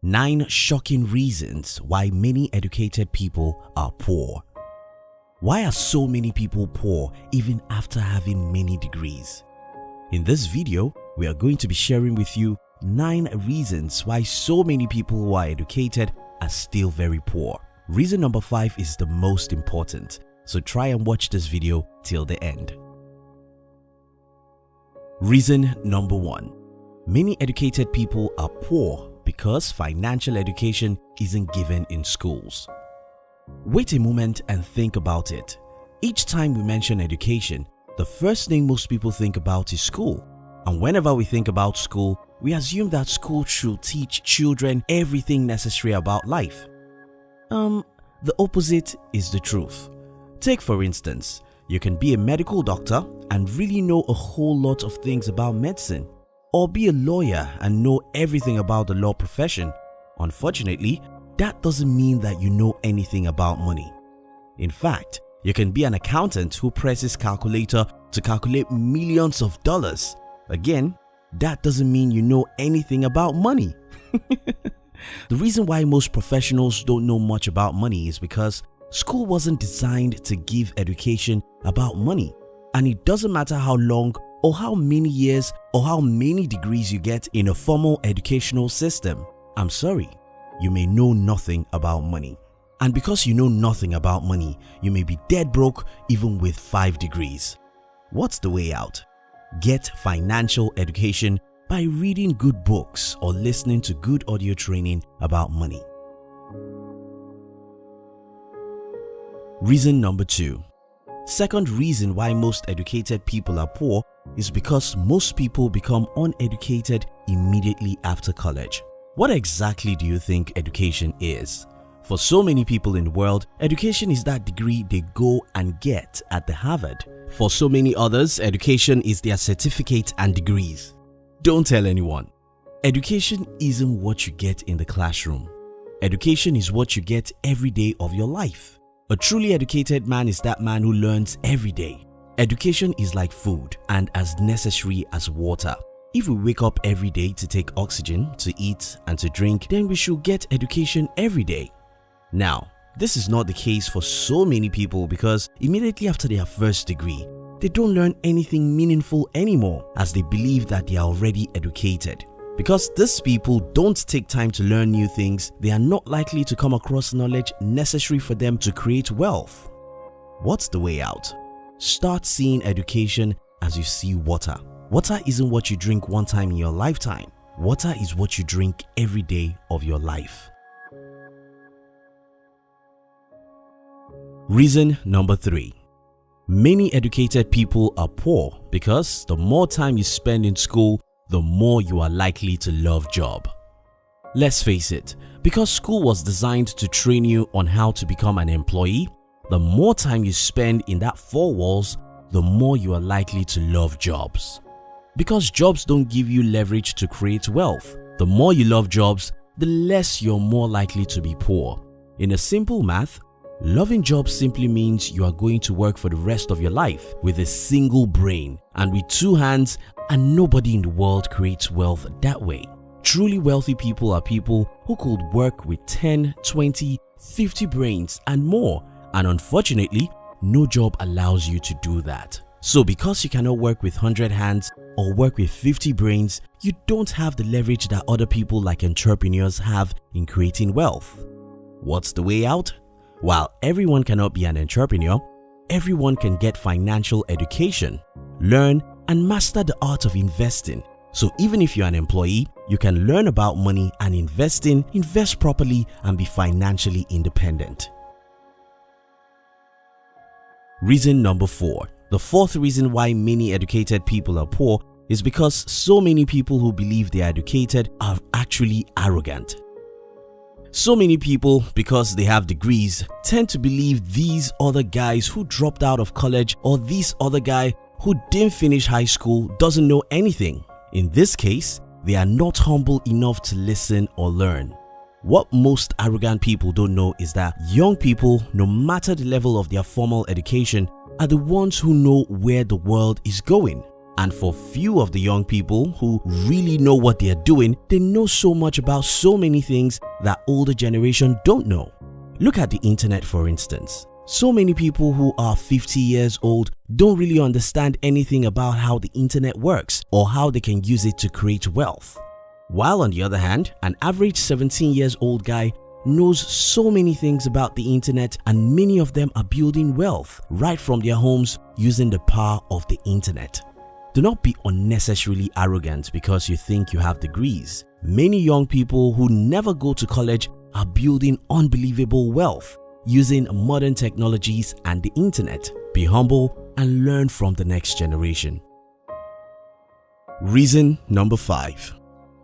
9 shocking reasons why many educated people are poor. Why are so many people poor even after having many degrees? In this video, we are going to be sharing with you 9 reasons why so many people who are educated are still very poor. Reason number 5 is the most important, so try and watch this video till the end. Reason number 1. Many educated people are poor because financial education isn't given in schools. Wait a moment and think about it. Each time we mention education, the first thing most people think about is school. And whenever we think about school, we assume that school should teach children everything necessary about life. The opposite is the truth. Take for instance, you can be a medical doctor and really know a whole lot of things about medicine, or be a lawyer and know everything about the law profession. Unfortunately, that doesn't mean that you know anything about money. In fact, you can be an accountant who presses calculator to calculate millions of dollars. Again, that doesn't mean you know anything about money. The reason why most professionals don't know much about money is because school wasn't designed to give education about money. And it doesn't matter how long or how many years or how many degrees you get in a formal educational system. I'm sorry, you may know nothing about money. And because you know nothing about money, you may be dead broke even with 5 degrees. What's the way out? Get financial education by reading good books or listening to good audio training about money. Reason number 2. Second reason why most educated people are poor is because most people become uneducated immediately after college. What exactly do you think education is? For so many people in the world, education is that degree they go and get at the Harvard. For so many others, education is their certificate and degrees. Don't tell anyone. Education isn't what you get in the classroom. Education is what you get every day of your life. A truly educated man is that man who learns every day. Education is like food and as necessary as water. If we wake up every day to take oxygen, to eat and to drink, then we should get education every day. Now, this is not the case for so many people because immediately after their first degree, they don't learn anything meaningful anymore as they believe that they are already educated. Because these people don't take time to learn new things, they are not likely to come across knowledge necessary for them to create wealth. What's the way out? Start seeing education as you see water. Water isn't what you drink one time in your lifetime. Water is what you drink every day of your life. Reason number 3. Many educated people are poor because the more time you spend in school, the more you are likely to love job. Let's face it, because school was designed to train you on how to become an employee, the more time you spend in that 4 walls, the more you are likely to love jobs. Because jobs don't give you leverage to create wealth, the more you love jobs, the less you're more likely to be poor. In a simple math, loving jobs simply means you are going to work for the rest of your life with a single brain and with 2 hands, and nobody in the world creates wealth that way. Truly wealthy people are people who could work with 10, 20, 50 brains and more, and unfortunately, no job allows you to do that. So because you cannot work with 100 hands or work with 50 brains, you don't have the leverage that other people like entrepreneurs have in creating wealth. What's the way out? While everyone cannot be an entrepreneur, everyone can get financial education, learn and master the art of investing. So even if you're an employee, you can learn about money and invest properly and be financially independent. Reason number 4. The 4th reason why many educated people are poor is because so many people who believe they are educated are actually arrogant. So many people, because they have degrees, tend to believe these other guys who dropped out of college or this other guy who didn't finish high school doesn't know anything. In this case, they are not humble enough to listen or learn. What most arrogant people don't know is that young people, no matter the level of their formal education, are the ones who know where the world is going. And for few of the young people who really know what they are doing, they know so much about so many things that older generation don't know. Look at the internet, for instance. So many people who are 50 years old don't really understand anything about how the internet works or how they can use it to create wealth. While on the other hand, an average 17 years old guy knows so many things about the internet, and many of them are building wealth right from their homes using the power of the internet. Do not be unnecessarily arrogant because you think you have degrees. Many young people who never go to college are building unbelievable wealth using modern technologies and the internet. Be humble and learn from the next generation. Reason number 5.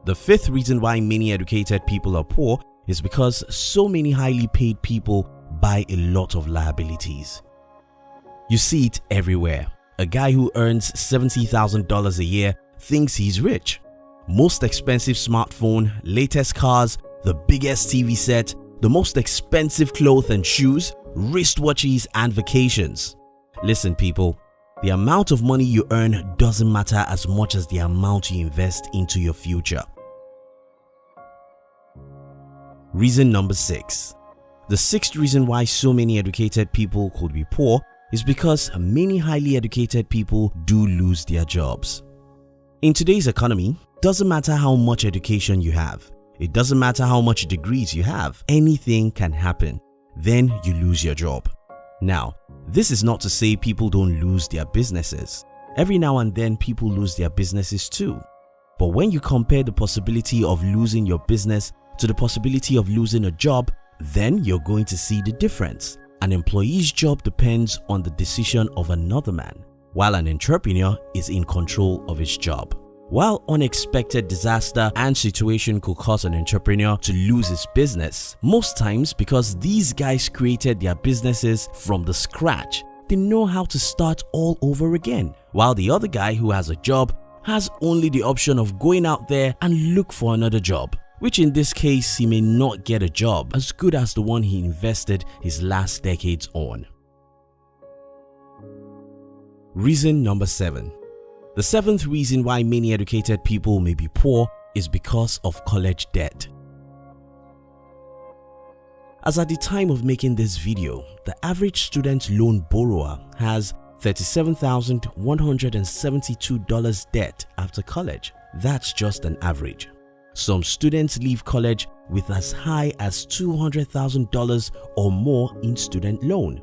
The fifth reason why many educated people are poor is because so many highly paid people buy a lot of liabilities. You see it everywhere. A guy who earns $70,000 a year thinks he's rich. Most expensive smartphone, latest cars, the biggest TV set, the most expensive clothes and shoes, wristwatches and vacations. Listen people, the amount of money you earn doesn't matter as much as the amount you invest into your future. Reason number 6. The sixth reason why so many educated people could be poor is because many highly educated people do lose their jobs. In today's economy, it doesn't matter how much education you have. It doesn't matter how much degrees you have. Anything can happen. Then you lose your job. Now, this is not to say people don't lose their businesses. Every now and then people lose their businesses too. But when you compare the possibility of losing your business to the possibility of losing a job, then you're going to see the difference. An employee's job depends on the decision of another man, while an entrepreneur is in control of his job. While unexpected disaster and situation could cause an entrepreneur to lose his business, most times because these guys created their businesses from the scratch, they know how to start all over again, while the other guy who has a job has only the option of going out there and look for another job, which in this case he may not get a job as good as the one he invested his last decades on. Reason number 7. The seventh reason why many educated people may be poor is because of college debt. As at the time of making this video, the average student loan borrower has $37,172 debt after college. That's just an average. Some students leave college with as high as $200,000 or more in student loan.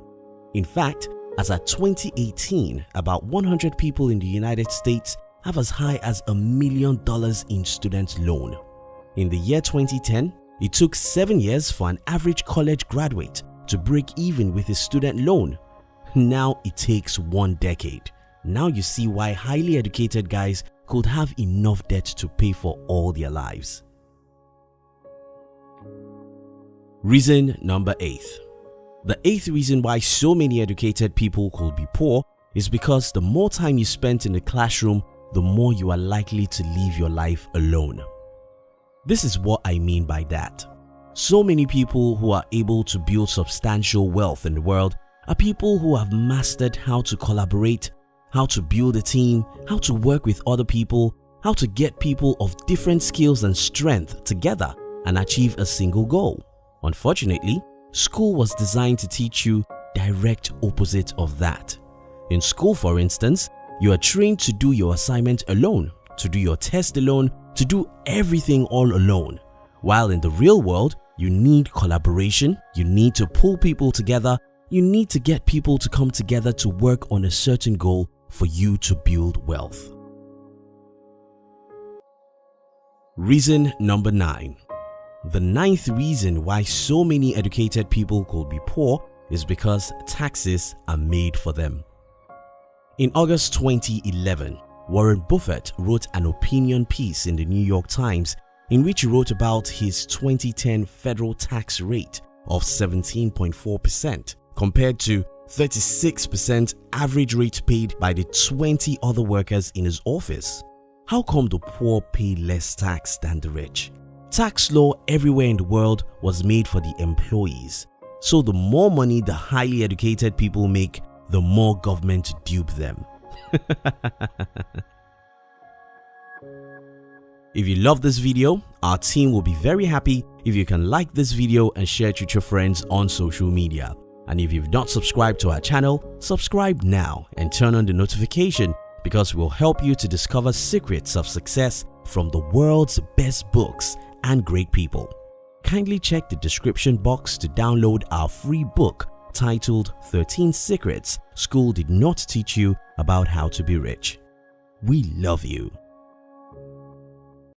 In fact, as at 2018, about 100 people in the United States have as high as $1 million in student loan. In the year 2010, it took 7 years for an average college graduate to break even with his student loan. Now it takes 1 decade. Now you see why highly educated guys could have enough debt to pay for all their lives. Reason number 8. The eighth reason why so many educated people could be poor is because the more time you spend in the classroom, the more you are likely to live your life alone. This is what I mean by that. So many people who are able to build substantial wealth in the world are people who have mastered how to collaborate, how to build a team, how to work with other people, how to get people of different skills and strength together and achieve a single goal. Unfortunately, school was designed to teach you direct opposite of that. In school, for instance, you are trained to do your assignment alone, to do your test alone, to do everything all alone. While in the real world, you need collaboration, you need to pull people together, you need to get people to come together to work on a certain goal for you to build wealth. Reason number 9. The ninth reason why so many educated people could be poor is because taxes are made for them. In August 2011, Warren Buffett wrote an opinion piece in the New York Times in which he wrote about his 2010 federal tax rate of 17.4% compared to 36% average rate paid by the 20 other workers in his office. How come the poor pay less tax than the rich? Tax law everywhere in the world was made for the employees. So the more money the highly educated people make, the more government dupe them. If you love this video, our team will be very happy if you can like this video and share it with your friends on social media. And if you've not subscribed to our channel, subscribe now and turn on the notification, because we'll help you to discover secrets of success from the world's best books and great people. Kindly check the description box to download our free book titled 13 Secrets School Did Not Teach You About How to Be Rich. We love you.